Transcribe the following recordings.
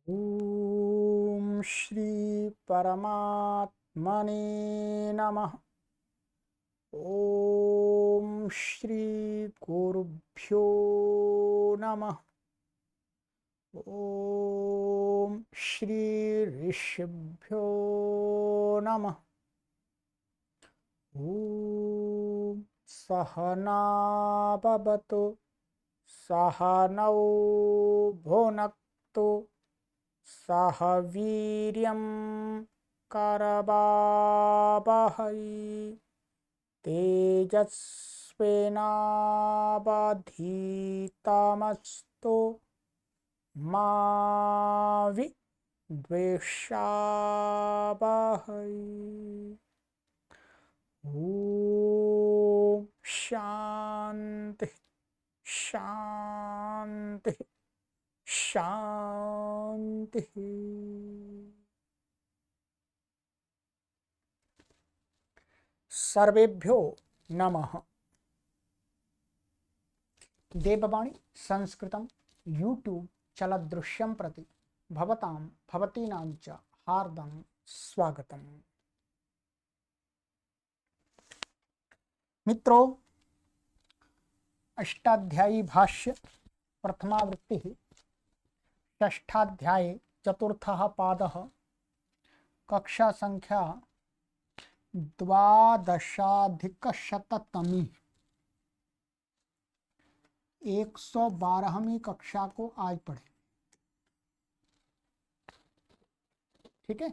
ओम श्री परमात्मने नमः। ओम श्री गुरुभ्यो नमः। ओम श्री ऋषिभ्यो नमः। ओम सहना भवतु सहनौ भुनक्तु सह वीर्यं करवावहै तेजस्विनावधीतमस्तु मा विद्विषावहै। ॐ शान्ति शान्ति शांति। सर्वेभ्यो नमः। देववाणी संस्कृतं यूट्यूब चलदृश्यं प्रति भवतां भवतीनां च हार्दं स्वागतम्। मित्रों, अष्टाध्यायी भाष्य प्रथमावृत्ति षष्ठाध्याये चतुर्थः पादः कक्षा संख्या 12अधिकशततमी 112वीं कक्षा को आज पढ़े। ठीक है,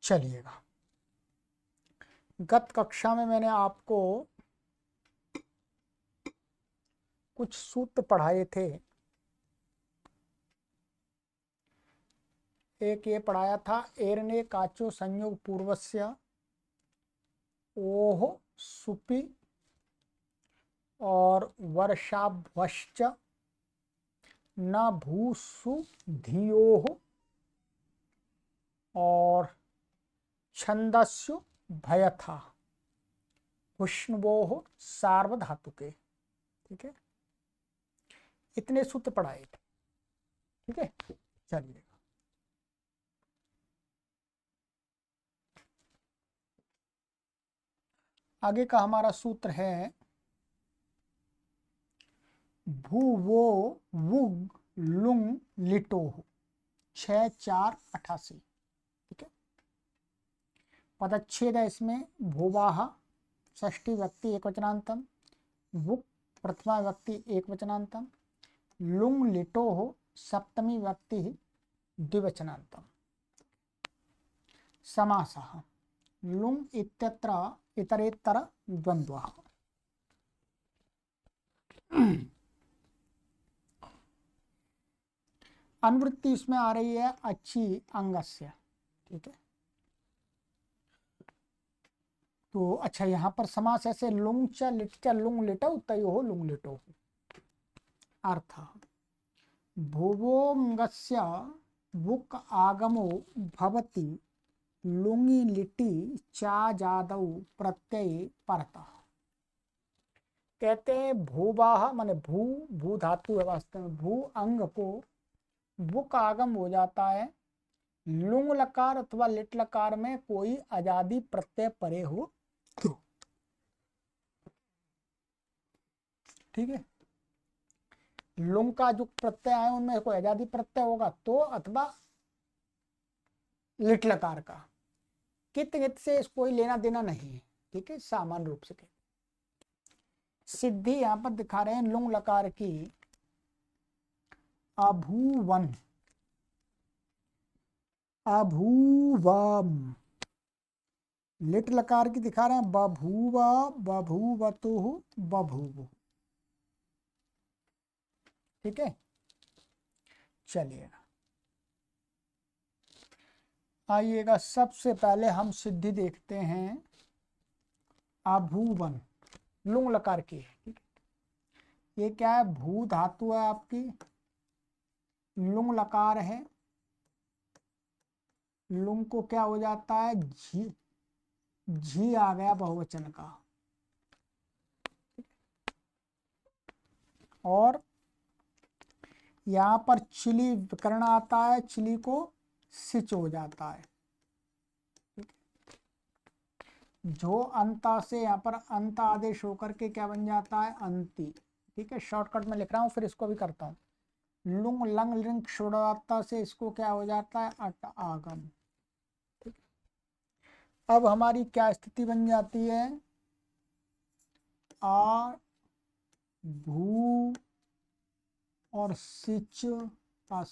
चलिएगा। गत कक्षा में मैंने आपको कुछ सूत्र पढ़ाए थे। एक ये पढ़ाया था, एरने काचो संयोग पूर्वस्य ओह सुपि और वर्षाभ्वश्च न भूसु धियोः और छंदस्यु भयथा पुष्णवोः सार्वधातुके। ठीक है, इतने सूत्र पढ़ाए थे। ठीक है, चलिए आगे का हमारा सूत्र है भूवो वुग लुंग लिटोह 6-4-88। ठीक है, पदच्छेद है इसमें। भूवाह षष्ठी व्यक्ति एकवचनांतम, वुक प्रथमा व्यक्ति एकवचनांतम, लुंग लिटोह सप्तमी व्यक्ति द्विवचनांतम। समासः लुंग इत्यत्र इतरेतर द्वंद्वः। अनुवृत्ति इसमें आ रही है अच्छी अंगस्य। ठीक है, तो अच्छा यहाँ पर समास ऐसे लुंग च लिट च लुंग लिटौ तयोः लुंग लिटौ। अर्थ भुवोंगस्य वुक आगमो भवति लुंगी लिटि चा जादौ प्रत्यय परतः। कहते हैं भूवाह माने भू, भू धातु है वास्तव में। भू अंग को वुक आगम हो जाता है लुंग लकार अथवा लिट लकार में कोई आजादी प्रत्यय परे हो तो। ठीक है, लुंग का जो प्रत्यय है उनमें कोई आजादी प्रत्यय होगा तो, अथवा लिट लकार का। कित कित से इसको कोई लेना देना नहीं है। ठीक है, सामान्य रूप से सिद्धि यहां पर दिखा रहे हैं लुंग लकार की अभूवन अभूवम। लिट लकार की दिखा रहे हैं बभूवा बभूवतुः बभूव। ठीक है, चलिए आइएगा। सबसे पहले हम सिद्धि देखते हैं अभूवन लुंग लकार की। ठीक है, ये क्या है? भू धातु है आपकी, लुंग लकार है। लुंग को क्या हो जाता है? झी, झी आ गया बहुवचन का। और यहाँ पर चिली विकर्ण आता है, चिली को सिच हो जाता है। जो अंता से यहाँ पर अंत आदेश होकर के क्या बन जाता है, अंति। ठीक है, शॉर्टकट में लिख रहा हूँ, फिर इसको भी करता हूँ। लुंग लंग लिंग शोड़ाता से इसको क्या हो जाता है, अट आगम। ठीक, अब हमारी क्या स्थिति बन जाती है, आ भू और सिच, पास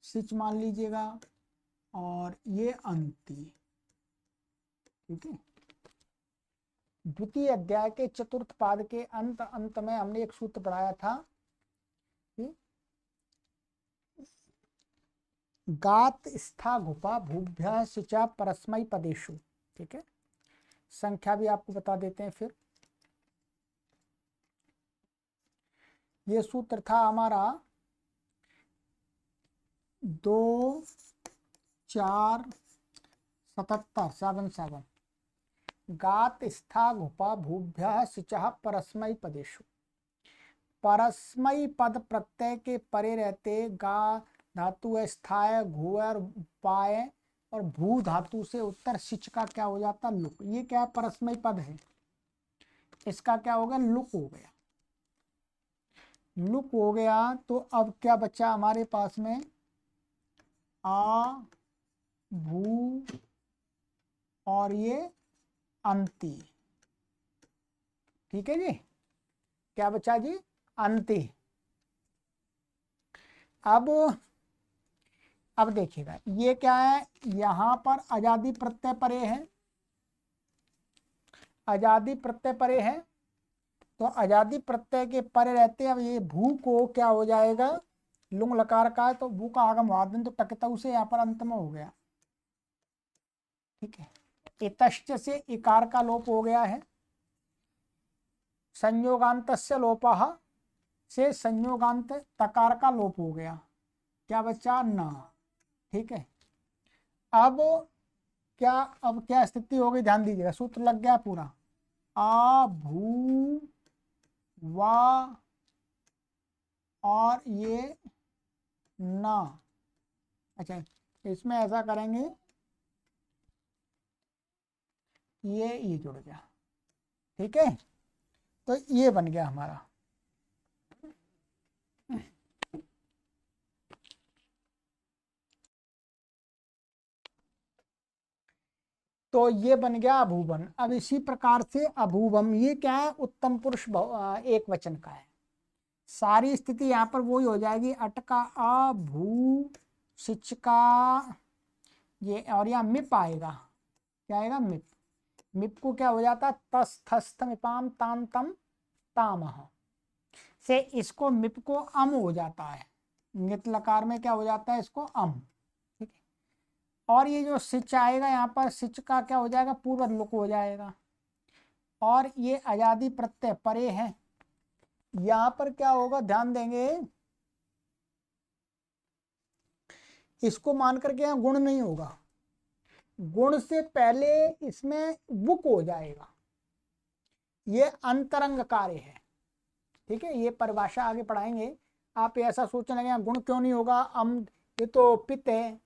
सिच मान लीजिएगा, और ये अंति। ठीक है, द्वितीय अध्याय के चतुर्थ पाद के अंत में हमने एक सूत्र पढ़ाया था, गात स्था घुपा भूभ्य सिचा परस्मई पदेशु। ठीक है, संख्या भी आपको बता देते हैं। फिर ये सूत्र था हमारा 2 4 77 गात स्था घुपा भूभ्य सिचा परस्मई पदेशु। परस्मई पद प्रत्यय के परे रहते गा धातु है स्थाय, घुअर पाए, और भू धातु से उत्तर सिच का क्या हो जाता, लुक। ये क्या परस्मई पद है, इसका क्या हो गया, लुक हो गया। लुक हो गया तो अब क्या बचा हमारे पास में, आ भू और ये अंति। ठीक है जी, क्या बचा जी, अंति। अब देखिएगा ये क्या है, यहां पर आजादी प्रत्यय परे है, आजादी प्रत्यय परे है, तो आजादी प्रत्यय के परे रहते अब ये भू को क्या हो जाएगा, लुंग लकार का है तो भू का आगम वादन, तो टकतऊ से यहाँ पर अंत में हो गया। ठीक है, इतश्च से इकार का लोप हो गया है, संयोगांतस्य लोपः से संयोगांत तकार का लोप हो गया, क्या बचा, न। ठीक है, अब क्या स्थिति हो गई, ध्यान दीजिएगा, सूत्र लग गया पूरा, आ भू वा और ये ना। अच्छा, इसमें ऐसा करेंगे, ये जुड़ गया। ठीक है, तो ये बन गया हमारा। तो ये बन गया अभूवन। अब इसी प्रकार से अभूवम, ये क्या है, उत्तम पुरुष एक वचन का है। सारी स्थिति यहाँ पर वही हो जाएगी, अटका अभू सिच का ये, और यहाँ मिप आएगा, क्या आएगा, मिप। मिप को क्या हो जाता है, तस थस्त मिपाम ताम तम तामह से इसको मिप को अम हो जाता है, नित लकार में क्या हो जाता है, इसको अम। ठीक है, और ये जो सिच आएगा यहाँ पर, सिच का क्या हो जाएगा, पूर्व लुक हो जाएगा, और ये आजादी प्रत्यय परे है। यहाँ पर क्या होगा, ध्यान देंगे, इसको मान करके यहाँ गुण नहीं होगा, गुण से पहले इसमें बुक हो जाएगा, ये अंतरंग कार्य है। ठीक है, ये परिभाषा आगे पढ़ाएंगे। आप ऐसा सोचने लगे गुण क्यों नहीं होगा, ये तो पित्त है,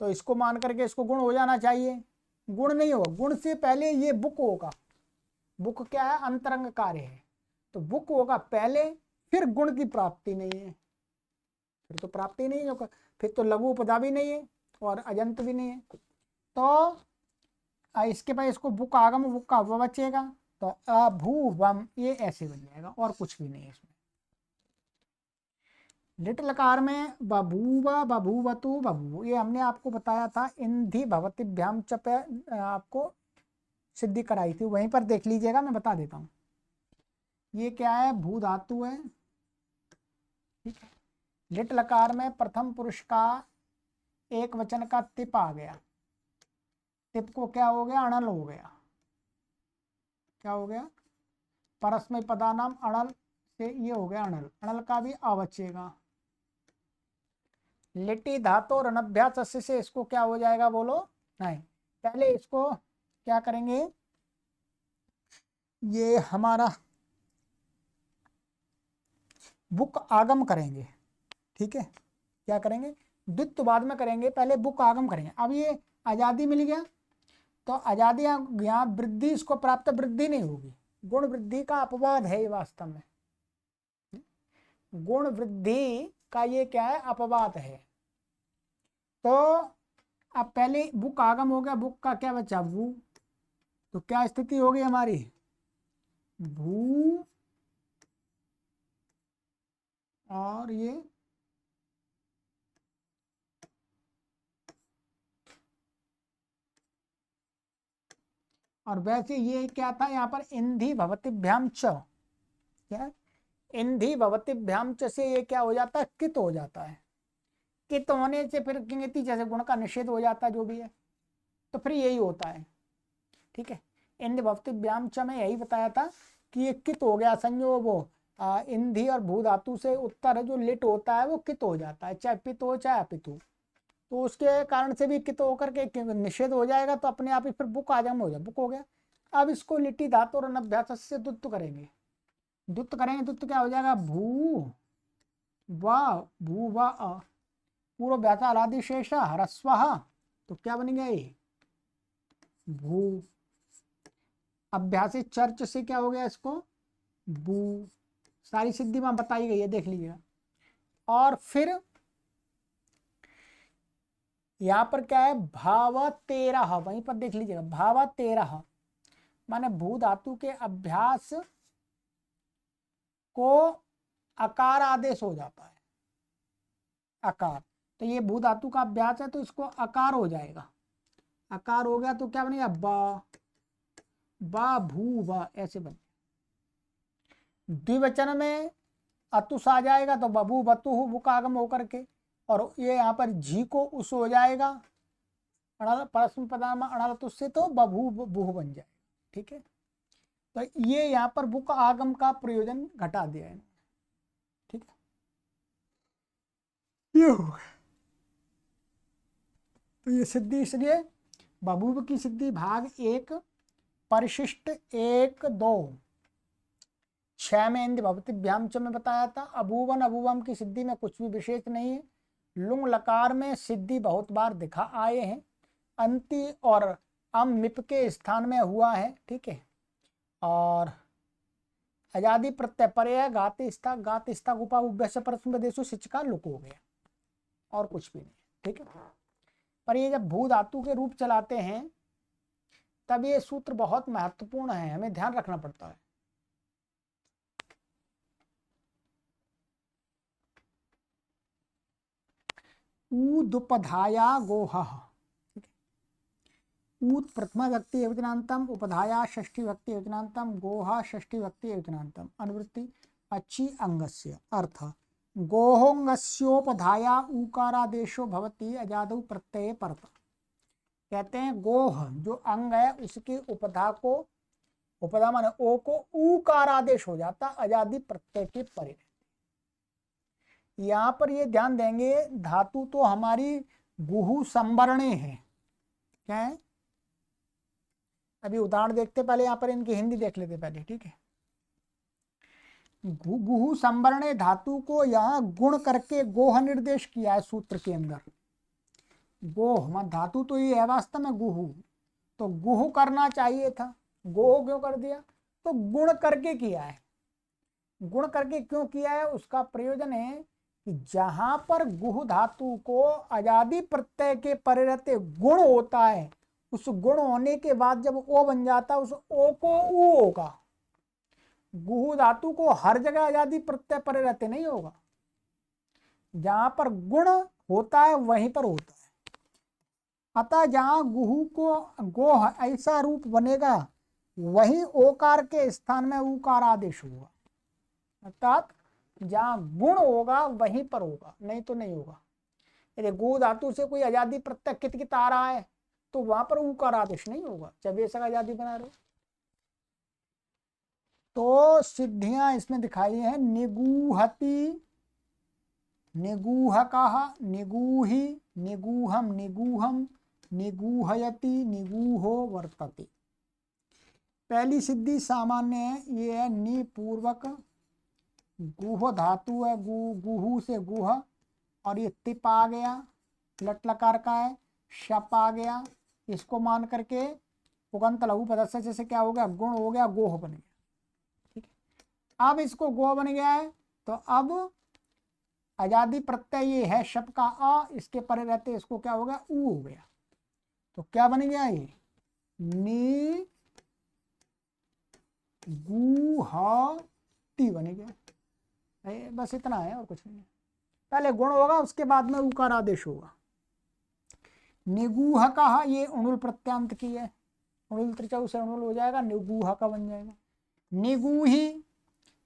तो इसको मान करके इसको गुण हो जाना चाहिए, गुण नहीं होगा, गुण से पहले ये बुक होगा। बुक क्या है, अंतरंग कार्य है, तो बुक होगा पहले, फिर गुण की प्राप्ति नहीं है, फिर तो प्राप्ति नहीं होगा, फिर तो लघु उपधा भी नहीं है और अजंत भी नहीं है। तो इसके बाद इसको बुक आगम, बुक का व बचेगा, तो अभूवम ये ऐसे बन जाएगा, और कुछ भी नहीं है इसमें। लिट लकार में बभूवा बभूवतु बभू, ये हमने आपको बताया था, इंधि भवतिभ्याम चप आपको सिद्धि कराई थी, वहीं पर देख लीजिएगा, मैं बता देता हूँ। ये क्या है, भू धातु है। ठीक है, लिट लकार में प्रथम पुरुष का एक वचन का तिप आ गया, तिप को क्या हो गया, अणल हो गया, क्या हो गया, परस्मय पदानाम अणल से ये हो गया अणल, अणल का भी अवचेगा। लिट्टी धातु रणभ्यास से इसको क्या हो जाएगा, बोलो, नहीं, पहले इसको क्या करेंगे, ये हमारा बुक आगम करेंगे। ठीक है, क्या करेंगे, द्वित्व बाद में करेंगे, पहले बुक आगम करेंगे। अब ये आजादी मिल गया तो आजादी यहाँ वृद्धि, इसको प्राप्त वृद्धि नहीं होगी, गुण वृद्धि का अपवाद है ये वास्तव में, गुण वृद्धि का ये क्या है, अपवाद है। तो अब पहले बुक आगम हो गया, बुक का क्या बचा, भू, तो क्या स्थिति होगी हमारी, भू और ये और वैसे ये क्या था यहाँ पर, इंधी भवतिभ्याम च, क्या इंधी भवतिभ्याम च से ये क्या हो जाता है, कित हो जाता है, कित होने से फिर किंगति जैसे गुण का निषेध हो जाता है जो भी है, तो फिर यही होता है। ठीक है, इंधी भवतिभ्याम च में यही बताया था कि ये कित हो गया, संयोग वो इंधी और भू धातु से उत्तर जो लिट होता है वो कित हो जाता है, चाहे पित हो चाहे अपित हो, तो उसके कारण से भी कित होकर के निषेध हो जाएगा, तो अपने आप ही फिर बुक आजम हो जाए, बुक हो गया। अब इसको लिट्टी धातु और अनभ्यास से दुत्व करेंगे, दुत्व करेंगे, दुत्व क्या हो जाएगा, भू व पूर्व व्याचा अलादि शेष ह्रस्व, तो क्या बन गया ये, भू, अभ्यासी चर्च से क्या हो गया इसको, भू, सारी सिद्धि में बताई गई है, देख लीजिएगा। और फिर यहाँ पर क्या है, भाव 13, वहीं पर देख लीजिएगा, भाव 13 माने भू धातु के अभ्यास को अकार आदेश हो जाता है, अकार, तो ये भू धातु का अभ्यास है तो इसको अकार हो जाएगा, अकार हो गया तो क्या बनेगा, बा भू व, ऐसे बने। द्विवचन में अतुस आ जाएगा तो बबू बतु बुकागम होकर के, और ये यहाँ पर झी को उस हो जाएगा, परस्म पदाम अणलतुस से तो बभू बुह बन जाएगा। ठीक है, तो ये यहाँ पर बुक आगम का प्रयोजन घटा दिया है। ठीक है, ये हो गया, तो ये सिद्धि, इसलिए बबूब की सिद्धि भाग 1 परिशिष्ट 1 2 6 में इंद्र भवतिभ्याम च में बताया था। अबूवन अबूवम की सिद्धि में कुछ भी विशेष नहीं है, लुंग लकार में सिद्धि बहुत बार दिखा आए हैं, अंति और अम मिप के स्थान में हुआ है। ठीक है, और आजादी प्रत्यय पर्याय गातिस्ता गुपा उभ्यस्य परस्म देशु सिच का लुक हो गया, और कुछ भी नहीं। ठीक है, पर ये जब भू धातु के रूप चलाते हैं तब ये सूत्र बहुत महत्वपूर्ण है, हमें ध्यान रखना पड़ता है। ऊदुपधाया गोह, ऊत प्रथमा व्यक्ति एकवचनांतम, उपधाया षष्ठी व्यक्ति एकवचनांतम, गोहा षष्ठी व्यक्ति एकवचनांतम। अनुवृत्ति अच्छी अंगस्य, अर्थ गोहोंगस्योपधाया ऊकारादेशो भवति अजादौ प्रत्यय परत। कहते हैं गोह जो अंग है उसके उपधा को, उपधा माने ओ को ऊकार आदेश हो जाता अजादि प्रत्यय के परे। यहाँ पर ये ध्यान देंगे, धातु तो हमारी गुहु संवरणे है, क्या है, अभी उदाहरण देखते पहले, यहाँ पर इनकी हिंदी देख लेते पहले। ठीक है, गुहु संवरणे धातु को यहाँ गुण करके गोह निर्देश किया है सूत्र के अंदर। गोह धातु तो ये है वास्तव में गुहु, तो गुहु करना चाहिए था, गोह क्यों कर दिया, तो गुण करके किया है। गुण करके क्यों किया है, उसका प्रयोजन है कि जहां पर गुह धातु को आजादी प्रत्यय के परे रहते गुण होता है, उस गुण होने के बाद जब ओ बन जाता है उस ओ को ऊ होगा। गुह धातु को हर जगह आजादी प्रत्यय परे रहते नहीं होगा, जहां पर गुण होता है वहीं पर होता है। अतः जहां गुहु को गोह ऐसा रूप बनेगा वहीं ओकार के स्थान में ऊकार आदेश होगा, अर्थात जहां गुण होगा वहीं पर होगा, नहीं तो नहीं होगा। यदि गु धातु से कोई आजादी प्रत्यय कित आ रहा है तो वहां पर ऊकार आदेश नहीं होगा, चाहे बेशक आजादी बना रहे। तो सिद्धियां इसमें दिखाई है, निगूहति, निगूहकः, निगूहि, निगूहम, निगूहम, निगूहयति, निगूहो वर्तते। पहली सिद्धि सामान्य है, ये है नि पूर्वक, गुह धातु है, गुहु से गुह, और ये तिप आ गया, लट लकार का है, शप आ गया, इसको मान करके पुगंत लघु पदस्थ से जैसे क्या हो गया, गुण हो गया, गोह बन गया। ठीक है, अब इसको गोह बन गया है, तो अब आजादी प्रत्यय ये है शप का आ, इसके परे रहते इसको क्या हो गया, ऊ हो गया। तो क्या बन गया ये, नी गु ह टी बन गया। बस इतना है और कुछ नहीं है। पहले गुण होगा, उसके बाद में उकार आदेश होगा। निगूह का ये उणुल प्रत्यांत की है, उणुल त्रिचौ से उणुल हो जाएगा, निगूह का बन जाएगा। निगूही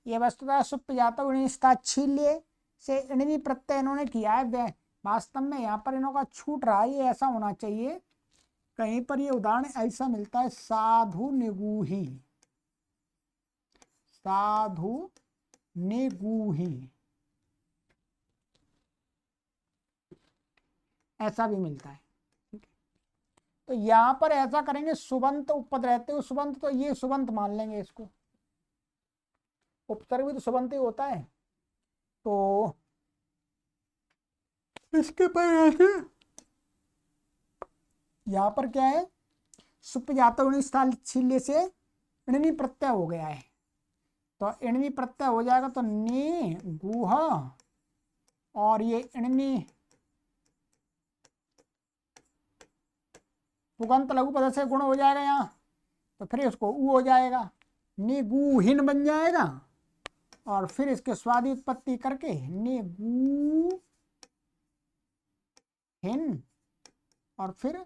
ये वस्तुतः सुप जाता निस्ताच्छील्य से इणवी प्रत्यय इन्होंने किया है। वास्तव में यहाँ पर इन्हों छूट रहा है, ये ऐसा होना चाहिए। कहीं पर ये उदाहरण ऐसा मिलता है, साधु निगूही, साधु निगूही, ऐसा भी मिलता है। तो यहां पर ऐसा करेंगे, सुबंत उपपद रहते हो, सुबंत तो ये सुबंत मान लेंगे इसको, उपसर्ग भी तो सुबंत ही होता है। तो इसके पर यहां पर क्या है, सुप जाता स्थल से इणनी प्रत्यय हो गया है, तो इणनी प्रत्यय हो जाएगा, तो नी गुह और ये इणनी पुगंत लघु पद से गुण हो जाएगा यहाँ, तो फिर उसको ऊ हो जाएगा, निगूहिन बन जाएगा। और फिर इसके स्वादि उत्पत्ति करके निगूहिन, और फिर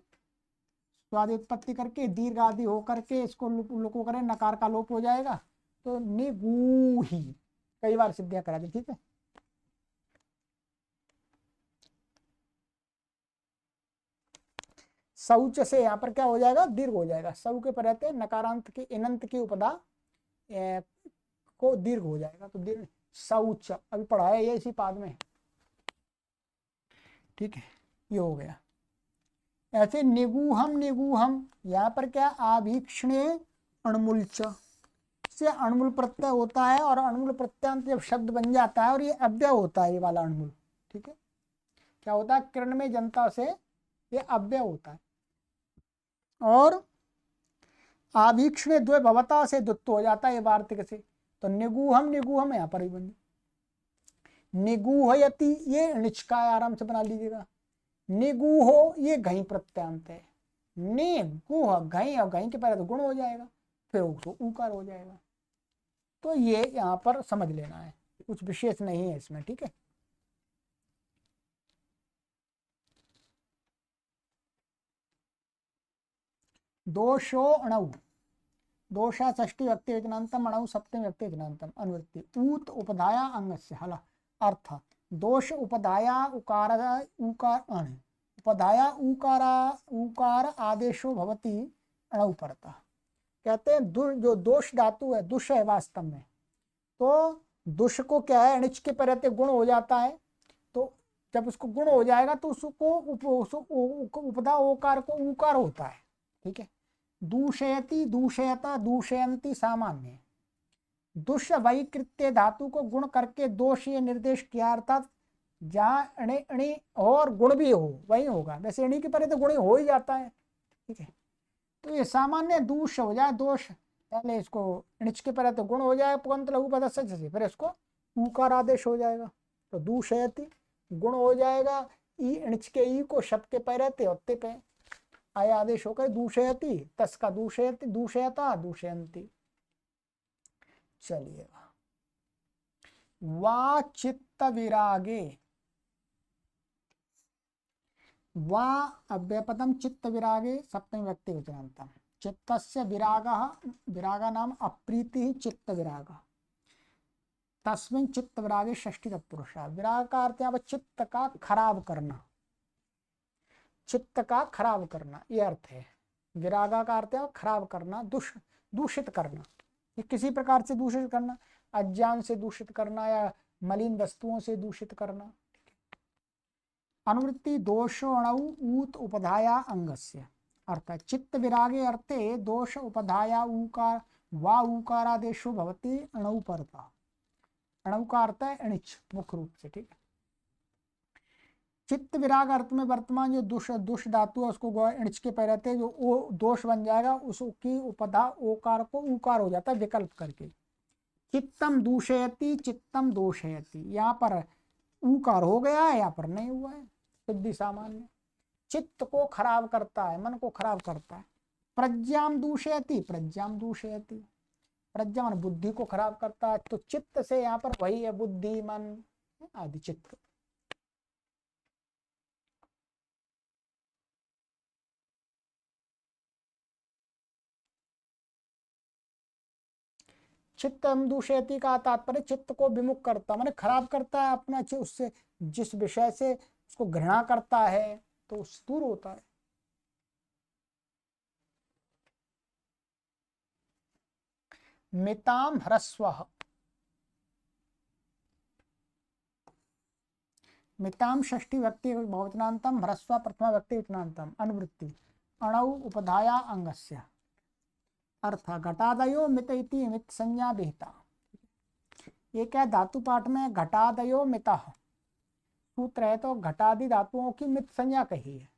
स्वादि उत्पत्ति करके दीर्घ आदि होकर के इसको लुको करें, नकार का लोप हो जाएगा, तो निगूही। कई बार सिद्धियां करा दी। ठीक है, शौच से यहाँ पर क्या हो जाएगा, दीर्घ हो जाएगा। सौ के पर रहते नकारांत की इनंत की उपदा को दीर्घ हो जाएगा, तो दीर्घ शौच अभी पढ़ा है ये इसी पाद में। ठीक है, ये हो गया। ऐसे निगूहम, निगूहम यहाँ पर क्या, आभीक्षणे अणमुल्च से अणमुल प्रत्यय होता है, और अणमुल प्रत्यांत जब शब्द बन जाता है और ये अव्यय होता है, ये वाला अणमुल। ठीक है, क्या होता है, किरण में जनता से ये अव्यय होता है। और आभीक्षणे द्वे भवता से दुत्व हो जाता है ये वार्तिक से, तो निगूहम, निगूहम यहाँ पर ही बन, निगूहयति ये निचकाय आराम से बना लीजिएगा। निगूहो ये घई प्रत्यांत है, निगूह घई, और घई के पहले तो गुण हो जाएगा, फिर उसको ऊकार हो जाएगा। तो ये यहाँ पर समझ लेना है, कुछ विशेष नहीं है इसमें। ठीक है, दोषो अणु, दोषा षष्ठी व्यक्ति वचनांतम, अणु सप्तमी व्यक्ति वचनांतम, अनुवृत्ति ऊत उपधाया अंगस्य हल अर्थ, दोष उपधाया उकार उकार उपधाया उकार आदेशो भवति अणु परता। कहते हैं जो दोष धातु है, दुष है वास्तव में, तो दुष को क्या है, अणिच के पर रहते गुण हो जाता है, तो जब उसको गुण हो जाएगा तो उसको उपधा ओकार को ऊकार होता है। ठीक है, दूषयति, दूषयता, दूषयंती सामान्य। दुष्य वैकृत्य धातु को गुण करके दोष ये निर्देश किया, अर्थात जहां अणि अणि और गुण भी हो वही होगा। वैसे अणि के परे तो गुण हो ही जाता है। ठीक है, तो ये सामान्य दूष हो जाए, दोष पहले इसको अणिच के परे तो गुण हो जाए पुगंत लघु पदस्य से, फिर इसको ऊकार आदेश हो जाएगा, तो दूषयति गुण हो जाएगा, ई अणिच के ई को शब्द के परे रहते होते पे आय आदेश होकर दूषयति, तस्का दूषयति, दूषयता, दूषयंती। चलिए, वा चित्त विरागे, वा अव्यपदम चित्त विरागे सप्तमी व्यक्ति वचनांतम, चित्तस्य विरागः, विरागा नाम अप्रीति चित्त विराग, तस्मिन् चित्त विरागे षष्ठी तत्पुरुषः। विराग का अर्थ है चित्त का खराब करना, चित्त का खराब करना, ये अर्थ है। विरागा का अर्थ है खराब करना, दूषित करना, ये किसी प्रकार से दूषित करना, अज्ञान से दूषित करना या मलिन वस्तुओं से दूषित करना। अनुवृत्ति दोषो अणु ऊत उपधाया अंगस्य, अर्थात चित्त विरागे अर्थे दोष उपधाया ऊकार वा ऊकारादेशो भवति अणु परता। अणु का अर्थ है अणिच मुख्य रूप से। ठीक है, चित्त विराग अर्थ में वर्तमान जो दुष दुष धातु है उसको इणच के पे रहते जो वो दोष बन जाएगा, उसकी उपधा ओकार को ऊकार हो जाता है विकल्प करके। चित्तम दूषयति चित्तम दोषयति, यहाँ पर ऊकार हो गया है, यहाँ पर नहीं हुआ है। सिद्धि सामान्य चित्त को खराब करता है, मन को खराब करता है। प्रज्ञाम दूषयति प्रज्ञाम दूषयति, प्रज्ञा मन बुद्धि को खराब करता है। तो चित्त से यहाँ पर वही है बुद्धि मन आदि चित्त। चित्तम दूषयति का तात्पर्य चित्त को विमुख करता, माने खराब करता है अपना, उससे जिस विषय से उसको घृणा करता है तो उससे दूर होता है। मिताम ह्रस्वः, मिताम षष्ठी व्यक्ति बहुवचनान्तम ह्रस्व प्रथमा व्यक्ति वचनान्तम अनुवृत्ति अणौ उपधाया अंगस्य अर्थ घटादयो मित इति मित संज्ञा विहिता। ये क्या धातु पाठ में घटादयो मिता सूत्र है तो घटादि धातुओं की मित संज्ञा कही है।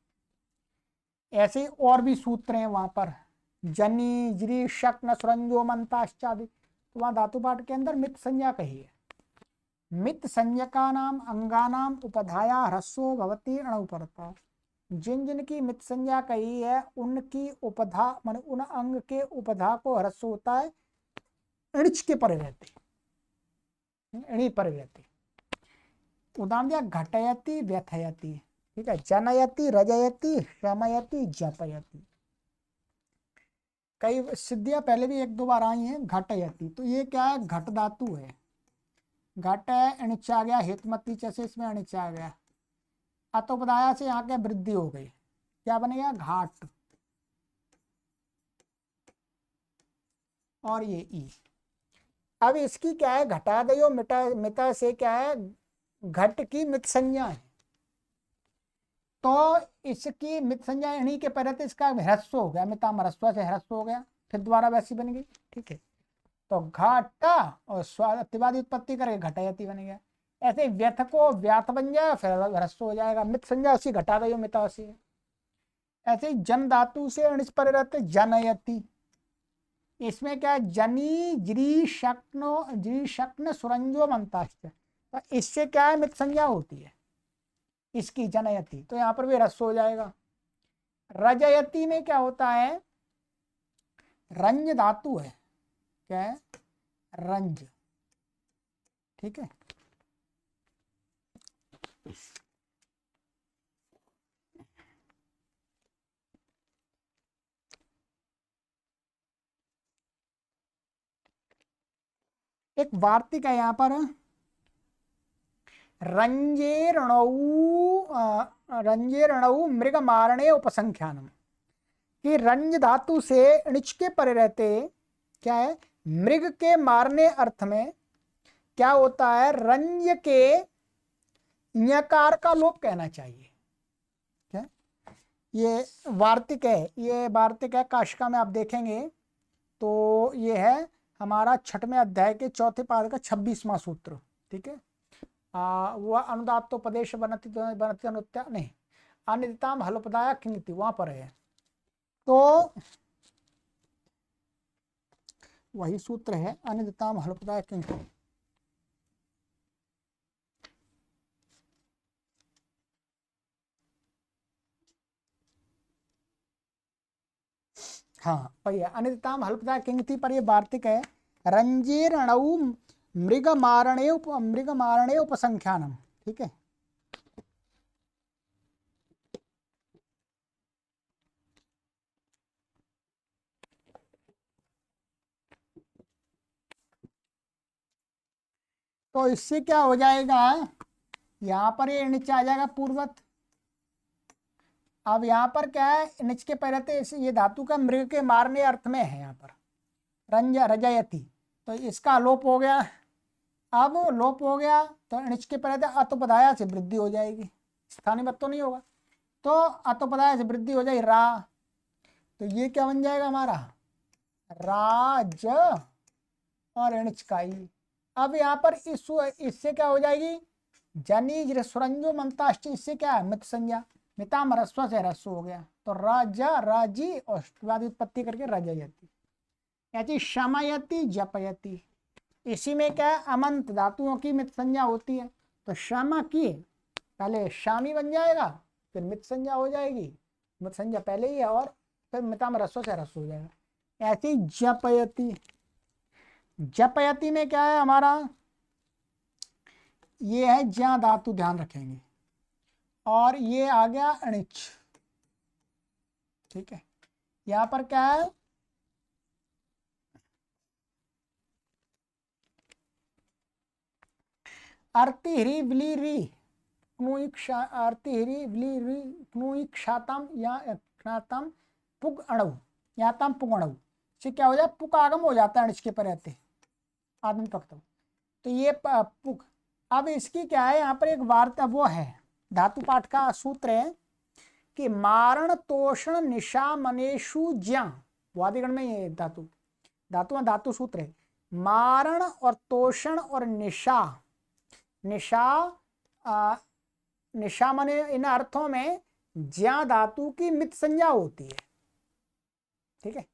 ऐसे और भी सूत्र हैं वहां पर, जनी ज्री शक न सुरंजो मंताश्चादि, तो वहां धातु पाठ के अंदर मित संज्ञा कही है। मित संज्ञका नाम अंगानाम उपधाया ह्रस्वो भवति अणु परता, जिन जिन की मित संज्ञा कही है उनकी उपधा मान उन अंग के उपधा को ह्रस्व होता है इणच के परे रहते, इणी परे रहते। उदाहरण दिया घटयति व्यथयति, ठीक है, जनयति रजयति शमयति जपयति। कई सिद्धियां पहले भी एक दो बार आई हैं। घटयति तो ये क्या है, घट धातु है, घट है अणिच आ गया, हेतमती से इसमें अणिच आ गया, अतोपदाया से यहाँ क्या वृद्धि हो गई, क्या बनेगा घाट, और ये ई। अब इसकी क्या है घटादयो मिटा मिता से क्या है घट की मित संज्ञा है, तो इसकी मित संज्ञा इन्हीं के पहले इसका ह्रस्व हो गया, मिताम ह्रस्व से ह्रस्व हो गया, फिर दोबारा वैसी बन गई, ठीक है। तो घाटा और स्वातिवादी उत्पत्ति करके घटयति बन गया। ऐसे व्यथ को व्याथ बन जाए फिर ह्रस्व हो जाएगा, मित संज्ञा उसी घटादयो मिता से है। ऐसे जन धातु से अणिच परे रहते जनयति, इसमें क्या है जनी ज्री शक्न सुरंजो मंताश्च, तो इससे क्या है मित संज्ञा होती है इसकी जनयति, तो यहाँ पर भी ह्रस्व हो जाएगा। रजयति में क्या होता है, रंज धातु है, क्या है रंज, ठीक है। एक वार्तिक है यहाँ पर, रंजेरणऊ मृग मारणे उपसंख्यानम, कि रंज धातु से णिच के परे रहते क्या है मृग के मारने अर्थ में क्या होता है, रंज के ञकार का लोप कहना चाहिए। क्या ये वार्तिक है, ये वार्तिक है काशिका में आप देखेंगे तो ये है हमारा 6वें अध्याय के 4थे पाद का 26वां सूत्र, ठीक है। वह अनुदात्तोपदेश बनति बनति अनुत्या नहीं अनिदिताम हलोपदाया किंगति वहां पर है, तो वही सूत्र है अनिदिताम हलोपदाया किंगति। हाँ भैया अनिदिताम हल्पदाया किंगति पर ये वार्तिक है, रंजीरणऊ मृग मारणे उपसंख्यानम, ठीक है। तो इससे क्या हो जाएगा, यहाँ पर ये नीचे आ जाएगा पूर्वत। अब यहाँ पर क्या है नीच के पहले ये धातु का मृग के मारने अर्थ में है, यहाँ पर रंज रजयति, तो इसका लोप हो गया। अब लोप हो गया तो णिच के पहले अतोपदाया से वृद्धि हो जाएगी, स्थानीय मत तो नहीं होगा, तो अतोपदाया से वृद्धि हो जाएगी रा, तो ये क्या बन जाएगा हमारा राज और णिच का ई। अब यहाँ पर इससे क्या हो जाएगी जनी सुरंजो मंताश्च, इससे क्या है मित संज्ञा, मिताम रस्व से रस्व हो गया, तो राजा राजी और बाद उत्पत्ति करके रजयति। याची शमयति जपयति, इसी में क्या है अमंत धातुओं की मित संज्ञा होती है, तो शम की पहले शामी बन जाएगा, फिर मित संज्ञा हो जाएगी, मित संज्ञा पहले ही है और फिर मिताम रस्व से रस्व हो जाएगा। ऐसी जपयति, जपयति में क्या है हमारा, ये है ज्या धातु, ध्यान रखेंगे, और ये आ गया अणिच, ठीक है। यहां पर क्या है अर्तिहरी विलीरी अर्तिहरी विलीरी क्नुईक्षातम या क्षातम पुग अणु, यातम पुग अणु से क्या हो जाए पुग आगम हो जाता है अणिच के पर रहते आदमी पकता, तो ये पुग। अब इसकी क्या है यहाँ पर एक वार्ता वो है, धातु पाठ का सूत्र है कि मारण तोषण निशा मनेशु ज्या, वादिगण में ये धातु, धातु सूत्र है, मारण और तोषण और निशा, निशा मने इन अर्थों में ज्या धातु की मित संज्ञा होती है, ठीक है।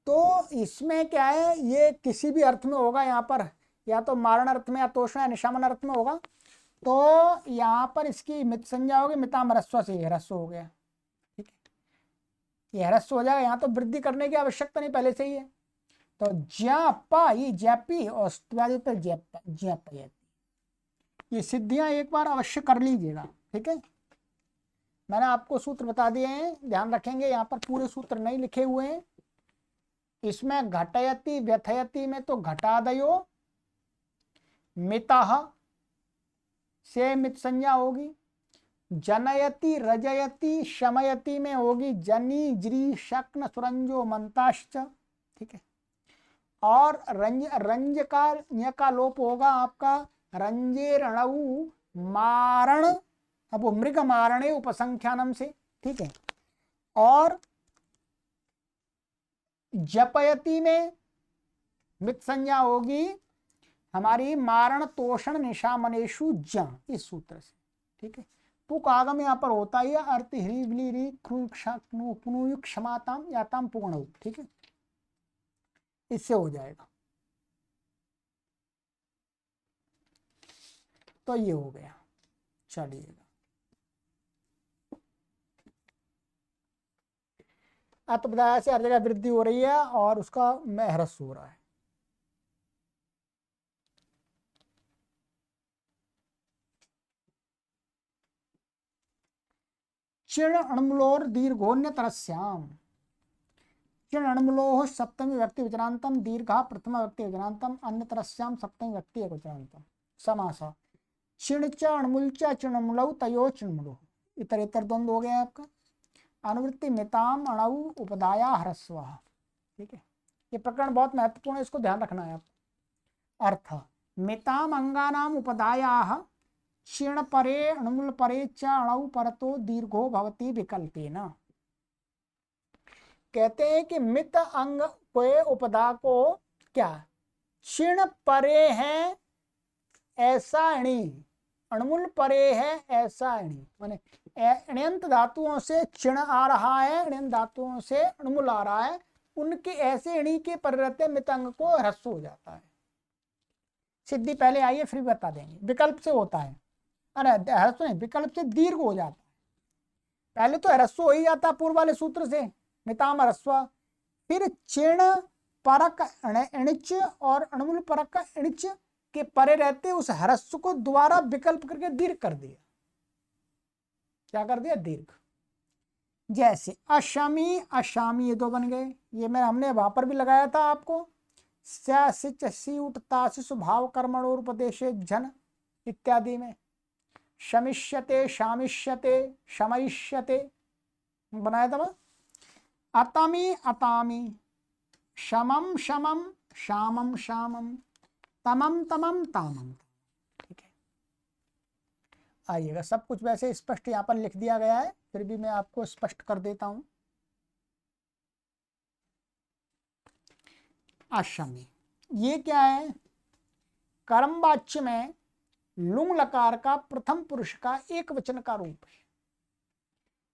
तो इसमें क्या है, ये किसी भी अर्थ में होगा, यहाँ पर या तो मारण अर्थ में या तोषण या निशामन अर्थ में होगा, तो यहाँ पर इसकी मित संज्ञा होगी, मिताम ह्रस्व से ह्रस्व हो गया, ठीक है, ये ह्रस्व हो जाएगा, यहाँ तो वृद्धि करने की आवश्यकता नहीं, पहले से ही है। तो ज्यापा, ये जैपी और ज्यापयति, ये सिद्धियां एक बार अवश्य कर लीजिएगा, ठीक है। मैंने आपको सूत्र बता दिए हैं, ध्यान रखेंगे, यहाँ पर पूरे सूत्र नहीं लिखे हुए हैं। इसमें घटयति व्यथयति में तो घटादयो मितः से मित संज्ञा होगी, जनयति रजयति शमयति में होगी जनी ज्री शक्न सुरंजो मंताश्च, ठीक है। और रंज का लोप होगा आपका रंजे रणऊ मारण, अब वो मृग मारणे उपसंख्यानम से, ठीक है। और जपयति में मित संज्ञा होगी हमारी मारण तोषण निशामनेशु ज, इस सूत्र से, ठीक है। पुक आगम यहाँ पर होता ही है अर्थ ह्री व्ली री क्षमाताम याताम पुगण, ठीक है, इससे हो जाएगा। तो ये हो गया, चलिएगा। अतपदाय से हर जगह वृद्धि हो रही है और उसका में ह्रस्व हो रहा है। चिण अणमुलोर दीर्घोन्य तरस्याम, चिण अणमुलोह सप्तमी व्यक्ति वचनांतम दीर्घा प्रथमा व्यक्ति वचनांतम अन्य तरस्याम सप्तमी व्यक्ति एक वचनांतम समास। चिण च अणमुल च चिणमुलौ तयो चिणमुलो, इतर इतर द्वंद्व हो गया आपका। अनुवृत्ति मिताम अणु उपदाया ह्रस्व, ठीक है। ये प्रकरण बहुत महत्वपूर्ण है, इसको ध्यान रखना है आप। अर्थ मिताम अंगानाम उपदायाः क्षीण परे अणुमूल परे च अणु परतो दीर्घो भवति विकल्पेन। कहते हैं कि मित अंग के उपदा को क्या क्षीण परे है ऐसा अणि, अणुमूल परे है ऐसा अणि, माने अण्यंत धातुओं से क्षीण आ रहा है, अण्यंत धातुओं से अणुमूल आ रहा है, उनके ऐसे अणि के पर रहते मित अंग को ह्रस्व हो जाता है। सिद्धि पहले आइए फिर बता देंगे। विकल्प से होता है, अरे ह्रस्व नहीं, विकल्प से दीर्घ हो जाता है। पहले तो ह्रस्व हो ही जाता पूर्व वाले सूत्र से मिताम ह्रस्व, फिर चिण परक अणिच और अणुमूल परक अणिच के परे रहते उस ह्रस्व को दोबारा विकल्प करके दीर्घ कर दिया। क्या कर दिया? दीर्घ। जैसे अशामी अशामी, ये दो बन गए, ये मैं हमने वहां पर भी लगाया था आपको। स्वभाव कर्मणोपदेशे जन इत्यादि में शमिष्यते शामिष्यते शमयिष्यते बनाया था। अतमी अतामी, शमम शमम शामम शामम, तमम तमम तामम, ठीक है। आइएगा, सब कुछ वैसे स्पष्ट यहाँ पर लिख दिया गया है, फिर भी मैं आपको स्पष्ट कर देता हूं। अशमी, ये क्या है? कर्मवाच्य में लुंग लकार का प्रथम पुरुष का एक वचन का रूप है।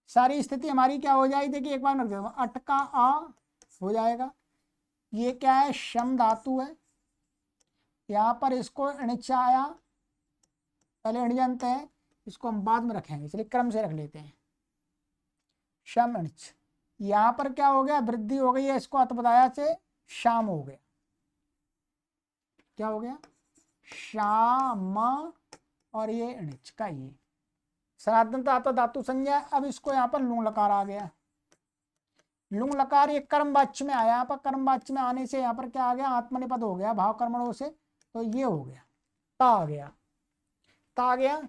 सारी स्थिति हमारी क्या हो जाएगी, देखिए एक बार रख देता हूं, अट का आ हो जाएगा। ये क्या है, शम धातु है, यहाँ पर इसको अणिच आया, पहले अणिजंत है, इसको हम बाद में रखेंगे, चलिए क्रम से रख लेते हैं। शम अणिच, यहाँ पर क्या हो गया, वृद्धि हो गई है, इसको अतपदाया से शाम हो गया। क्या हो गया, शाम, और ये अणिच का ये सनातन आता धातु संज्ञा। अब इसको यहाँ पर लुंग लकार आ गया। लुंग लकार ये कर्म वाच्य में आया, यहाँ पर कर्म वाच्य में आने से यहाँ पर क्या आ गया, आत्मनिपद हो गया भाव कर्मणों से, तो ये हो गया, ता आ गया, ता आ गया।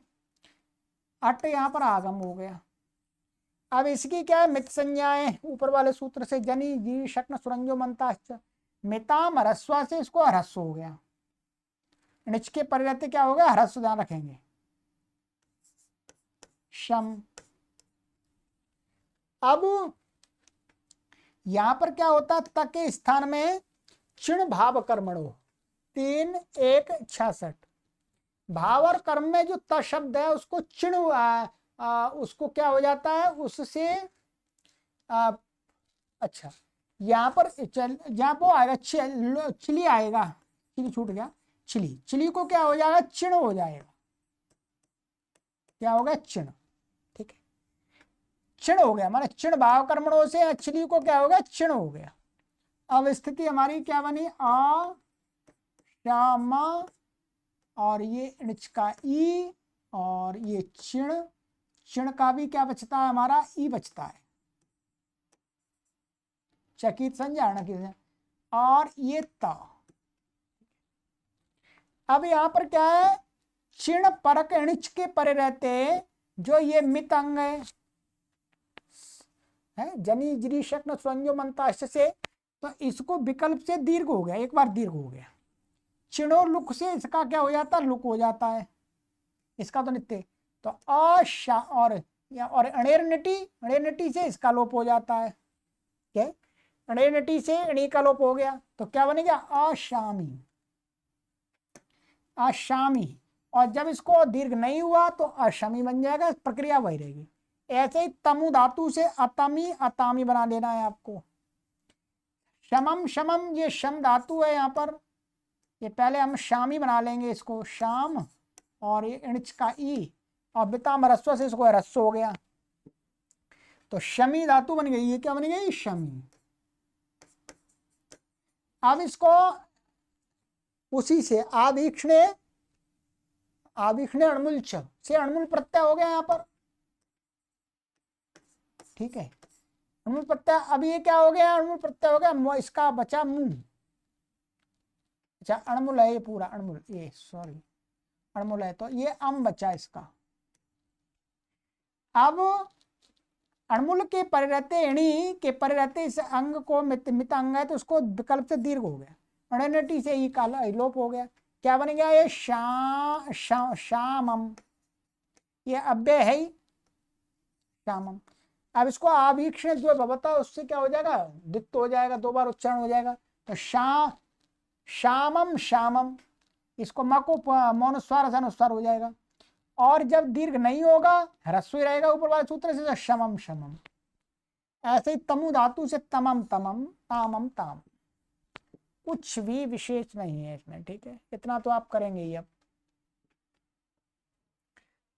अट यहाँ पर आगम हो गया। अब इसकी क्या है, मित संज्ञाएं ऊपर वाले सूत्र से, जनी जी शक्न सुरंजो मंता, मिताम ह्रस्वा से इसको ह्रस्व हो गया। निच के परिवर्ते क्या हो गया, ह्रस्व ध्यान रखेंगे, शम। अब यहां पर क्या होता है, त के स्थान में चिण भाव कर्मणो, 3 1 66, भाव और कर्म में जो त शब्द है उसको चिण उसको क्या हो जाता है, उससे अच्छा यहाँ पर जहाँ पर आएगा चिली आएगा, चिली छूट गया, चिली, चिली को क्या हो जाएगा, चिण हो जाएगा। क्या होगा, चिण, ठीक है, चिण हो गया, माने चिण भाव कर्मणों से चिली को क्या होगा, चिण हो गया। अब स्थिति हमारी क्या बनी, आ श्याम, और ये णिच का ई, और ये चिण, चिण का भी क्या बचता है हमारा, ई बचता है, चकित संज्ञा किसे, और ये ता। अब यहां पर क्या है, चिण परक णिच के परे रहते जो ये मित अंग है, जनी जरी शक्न स्वंजो मंता से, तो इसको विकल्प से दीर्घ हो गया, एक बार दीर्घ हो गया। चिणो लुक से इसका क्या हो जाता है, लुक हो जाता है, इसका तो नित्य, तो अशा और अणेर नटी से इसका लोप हो जाता है। क्या, अणेर नटी से अणी का लोप हो गया, तो क्या बनेगा, अशामी, अशामी। और जब इसको दीर्घ नहीं हुआ तो अशमी बन जाएगा, प्रक्रिया वही रहेगी। ऐसे ही तमु धातु से अतमी अतामी बना देना है आपको। शमम, शमम ये शम धातु है, यहाँ पर ये पहले हम शामी बना लेंगे इसको, शाम, और ये इणच का ई, और बिताम ह्रस्व से इसको ह्रस्व हो गया, तो शमी धातु बन गई, ये क्या बन गई, शमी। अब इसको उसी से आवीक्षणे, आवीक्षणे अणमुल छ से अणमुल प्रत्यय हो गया यहाँ पर, ठीक है, अणमुल प्रत्यय। अब ये क्या हो गया, अणमुल प्रत्यय हो गया, इसका बचा मुंह, अच्छा अणमुल है ये पूरा, अणमुल ये सॉरी अणमुल है, तो ये अम बचा इसका। अब अणमुल के परे रहते, णी के परे रहते इस अंग को मित अंग है, तो उसको विकल्प से दीर्घ हो गया, अणनटी से ई का लोप हो गया, क्या बन गया, ये श्यामम, ये अव्यय है ही श्यामम। अब इसको आवीक्षण जो भवता उससे क्या हो जाएगा, दित्त हो जाएगा, 2 बार उच्चारण हो जाएगा, तो श्यामम श्यामम, इसको म को मौनुस्वार अनुस्वार हो जाएगा। और जब दीर्घ नहीं होगा, ह्रस्व रहेगा ऊपर वाले सूत्र से, तो शमम शमम। ऐसे ही तमु धातु से तमम तमम, तामम ताम, कुछ भी विशेष नहीं है इसमें, ठीक है, इतना तो आप करेंगे ही। अब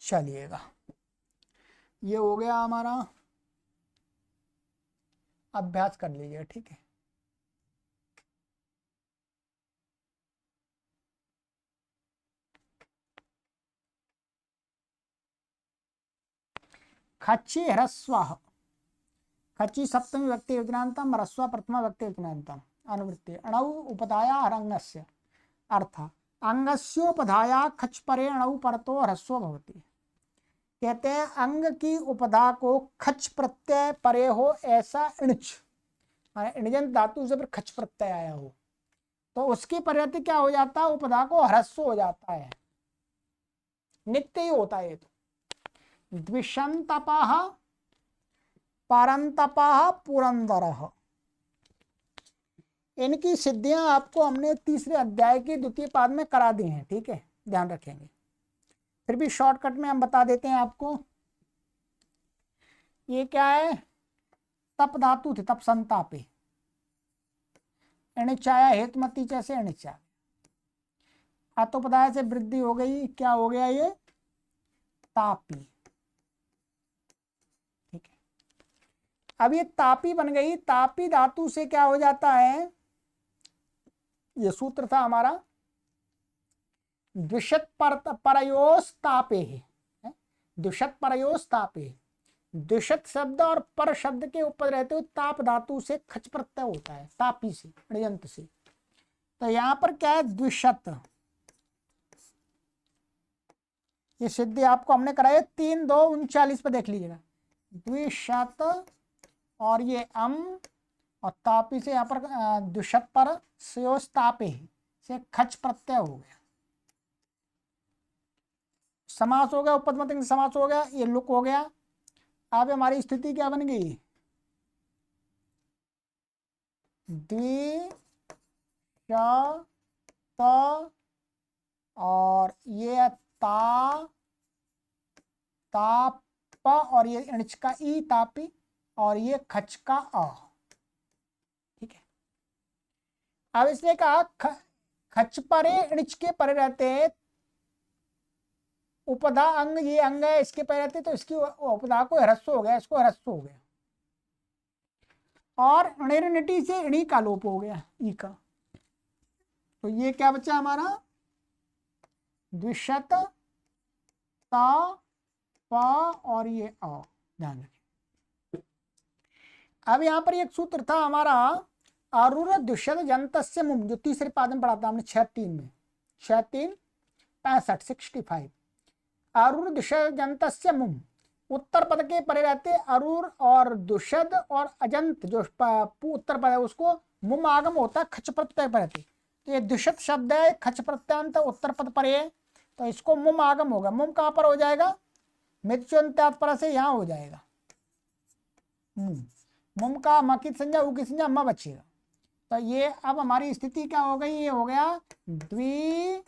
चलिएगा, ये हो गया हमारा, अभ्यास कर लीजिए, ठीक है। खच्ची ह्रस्व, खच्ची सप्तमी व्यक्ति योजनान्तम, ह्रस्व प्रथमा व्यक्ति योजनान्तम, अनुवृत्ति अणौ उपधाया अरंगस्य, अर्थ अंगस्योपधाया खच परे अणौ परतो ह्रस्व भवति। कहते हैं अंग की उपधा को खच प्रत्यय परे हो ऐसा इणच, इणजंत धातु से फिर खच प्रत्यय आया हो, तो उसकी परिवर्ती क्या हो जाता है, उपधा को ह्रस्व हो जाता है, नित्य ही होता है। तो द्विषंतपः परंतपः पुरंदरः, इनकी सिद्धियां आपको हमने तीसरे अध्याय के द्वितीय पाद में करा दी हैं, ठीक है, ध्यान रखेंगे। फिर भी शॉर्टकट में हम बता देते हैं आपको। ये क्या है, तप धातु थे, तप संतापे, अणिचाया हेतुमती जैसे अणिचा, आतोपदाय से वृद्धि हो गई, क्या हो गया ये, तापी, ठीक है। अब ये तापी बन गई, तापी धातु से क्या हो जाता है, ये सूत्र था हमारा, द्विषत परयोस्तापे है, द्विषत परयोस्तापे, द्विषत शब्द और पर शब्द के ऊपर रहते हुए ताप धातु से खच प्रत्यय होता है, तापी से, णयंत से। तो यहां पर क्या है, द्विषत, ये सिद्धि आपको हमने कराई 3-2-39 पे देख लीजिएगा, द्विशत और ये और तापी से यहाँ पर द्विशत पर स्योस्तापे से खच प्रत्यय हो गया, समास हो गया, उपपद समास हो गया, ये लुक हो गया। अब हमारी स्थिति क्या बन गई, द्वि त और ये ता ताप और ये अणिच का ई तापी और ये खच का अ, ठीक है। अब इसने कहा खच परे अणिच के परे रहते हैं, उपधा अंग, ये अंग है इसके परे रहते, तो इसकी उपधा को ह्रस्व हो गया, इसको ह्रस्व हो गया, और अणिर्निटी से अणि का लोप हो गया, ई का। तो ये क्या बचा हमारा, द्विशत ता पा और ये अ, ध्यान रखें। अब यहां पर एक सूत्र था हमारा, आरूढ़ द्विशत जंतस्य मुम, जो तीसरे पाद में पढ़ा था हमने 6-3 में, 6-3-65 65। आरूढ़ द्विशत जंतस्य मुम, उत्तर पद के परे रहते अरूर और दुषद और अजंत, जो उत्तर पद है उसको मुम आगम होता है, खच प्रत्यय पर रहते। तो ये द्विशत शब्द है, खच प्रत्यांत उत्तर पद परे है, तो इसको मुम आगम होगा। मुम कहां पर हो जाएगा, मित्योन्त्यात पर से यहां हो जाएगा मुम, मुम का म की संज्ञा, उ की संज्ञा म बचेगा। तो ये अब हमारी स्थिति क्या हो गई, ये हो गया द्वि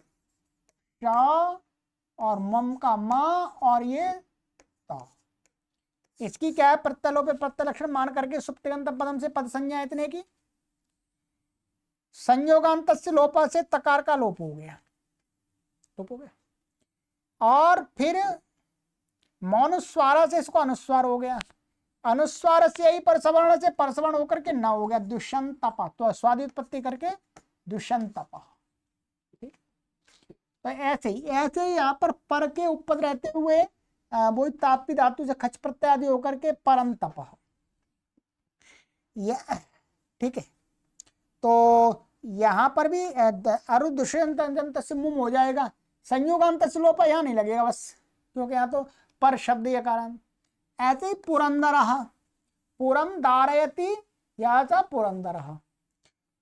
और मम का म और ये ता। इसकी क्या है, प्रत्यलोप प्रत्यय लक्षण मान करके सुप्तिगंत पदम से पद संज्ञा इतने की, संयोगांत से लोपा से तकार का लोप हो गया, लोप हो गया। और फिर मौनुस्वारा से इसको अनुस्वार हो गया, अनुस्वार से यही परसवर्ण से परसवर्ण होकर के न हो गया, दुष्यंतपा, तो स्वादि उत्पत्ति करके दुष्यंतपा। तो ऐसे ही यहाँ पर के उपपद रहते हुए वही तापी धातु से खच प्रत्यय आदि होकर के परम तप, ठीक है। तो यहां पर भी अरुद्ध से मुम हो जाएगा, संयोगांत से लोपा यहाँ नहीं लगेगा बस, क्योंकि यहाँ तो पर शब्द ये कारण। ऐसे ही पुरंदर, पुरम दारयति, यहाँ था पुरंदर।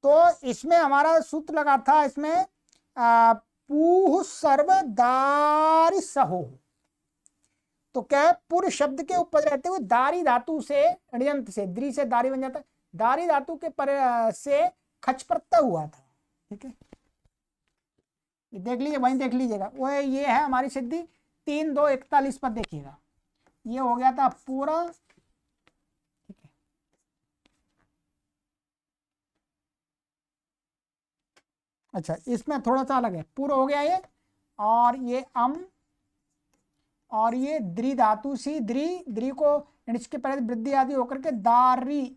तो इसमें हमारा सूत्र लगा था, इसमें पूह सर्वदारी सहो, तो क्या पुर शब्द के ऊपर रहते हुए दारी धातु से अण्यंत से, द्री से दारी बन जाता है, दारी धातु के पर से खच प्रत्यय हुआ था, ठीक है। देख लीजिए, वहीं देख लीजिएगा, वो ये है हमारी सिद्धि 3-2-41 पर देखिएगा, ये हो गया था पूरा, ठीक है। अच्छा, इसमें थोड़ा सा अलग है, पूरा हो गया ये, और ये और ये द्रि धातु सी, द्रि को अणिच के पहले वृद्धि आदि होकर के दारी,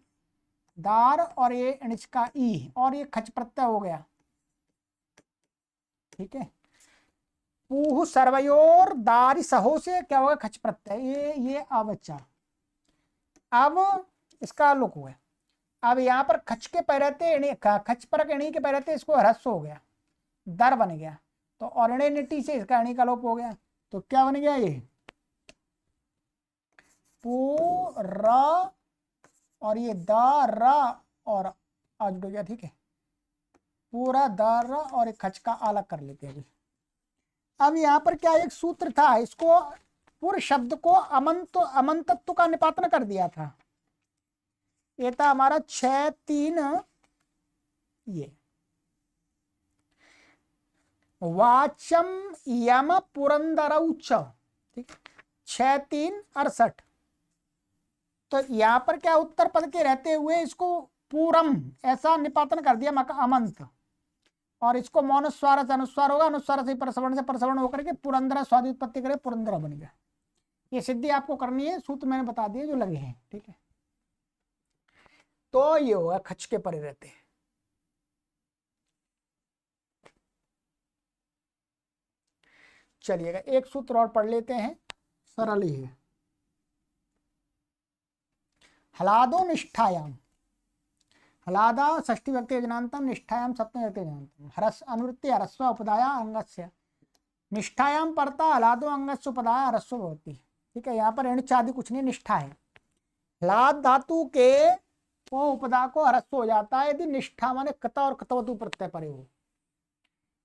दार और ये अणिच का ई, और ये खच प्रत्यय हो गया, ठीक है। पूह सर्वयोर दारी सहो से क्या होगा, खच प्रत्यय, ये अवचा। अब इसका लुक हुआ, अब यहाँ पर खच के पैरते, खच पर अणी के पैरते, इसको ह्रस्व हो गया, दर बन गया, तो ऑर्डिनेटी से इसका अणी का लोप हो गया, तो क्या बन गया, ये पूरा और ये दारा और आज जुड़ गया, ठीक है। पूरा दारा और एक खच का अलग कर लेते हैं। अब यहाँ पर क्या एक सूत्र था, इसको पूर्व शब्द को अमंतत्व का निपातन कर दिया था, ये था हमारा 6-3, ये वाचम यम पुरंदरौ च, ठीक, 6-3-68। तो यहां पर क्या उत्तर पद के रहते हुए इसको पूरम ऐसा निपातन कर दिया मका अमंत, और इसको मौनुस्वार से अनुस्वार होगा, अनुस्वार से परसवर्ण से परसवर्ण होकर के पुरंदरा स्वादि उत्पत्ति करे, पुरंदरा बन गया। ये सिद्धि आपको करनी है, सूत्र मैंने बता दिए जो लगे हैं, ठीक है। तो ये होगा खच के परे रहते हैं। चलिएगा एक सूत्र और पढ़ लेते हैं, सरल ही है। हलादो निष्ठायाम, हलादा षष्ठी व्यक्ति योजनान्तम, निष्ठायाम सप्तमी व्यक्ति योजनान्तम, हरस अनुवृत्ति हरस्व उपदाया अंगस्य, निष्ठायाम परता हलादो अंगस्य उपदाया हरस्व भवति, ठीक है। यहाँ पर ऋण आदि कुछ नहीं, निष्ठा है। हलाद धातु के वो उपदा को हरस्व हो जाता है यदि निष्ठा माने कता और कतवतु प्रत्यय परे हो।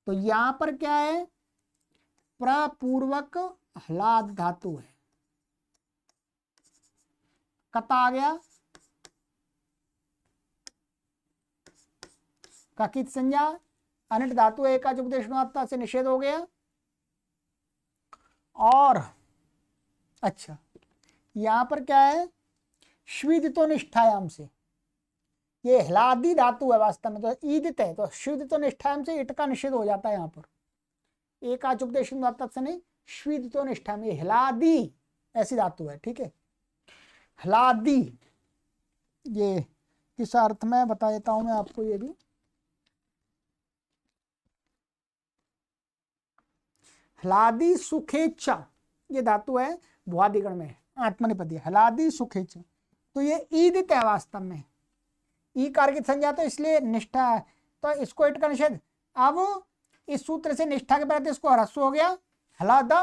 तो यहाँ पर क्या है, प्रपूर्वक हलाद धातु है, कता आ गया, काकित संज्ञा, अनिट धातु एकाच उपदेशनात्ता से निषेध हो गया। और अच्छा यहां पर क्या है, श्विदितो निष्ठायाम से, ये हलादी धातु है वास्तव में, तो ईदित है, तो श्विदितो निष्ठायाम से इट का निषेध हो जाता है। यहाँ पर एकाच उपदेशनात्ता से नहीं, श्विदितो निष्ठायाम, ये हलादी ऐसी धातु है, ठीक है। हलादी ये किस अर्थ में बता देता हूं मैं आपको, ये भी हलादी सुखेच्छा ये धातु है, भुआदिगण में आत्मनिपदी, हलादी सुखेच्छा, तो ये ईदित है वास्तव में, ई कार की संज्ञा, तो इसलिए निष्ठा है, तो इसको इट का निषेध। अब इस सूत्र से निष्ठा के प्रति इसको ह्रस्व हो गया हलादा,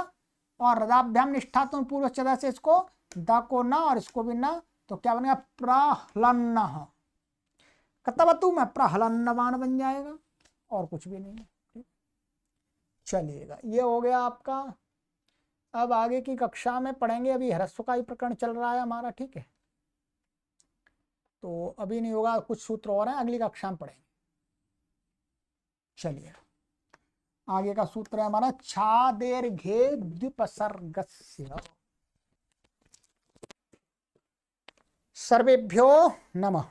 और रदाभ्याम निष्ठा तो पूर्व चदा से इसको दा को ना और इसको भी ना, तो क्या बनेगा, प्रहलन्न, कतवतु में प्रहलन्नवान बन जाएगा, और कुछ भी नहीं। चलिएगा ये हो गया आपका। अब आगे की कक्षा में पढ़ेंगे, अभी ह्रस्व का ही प्रकरण चल रहा है हमारा, ठीक है। तो अभी नहीं होगा, कुछ सूत्र और हैं, अगली कक्षा में पढ़ेंगे। चलिए आगे का सूत्र है हमारा छादेर्घे द्विपसर्गस्य। सर्वेभ्यो नमः।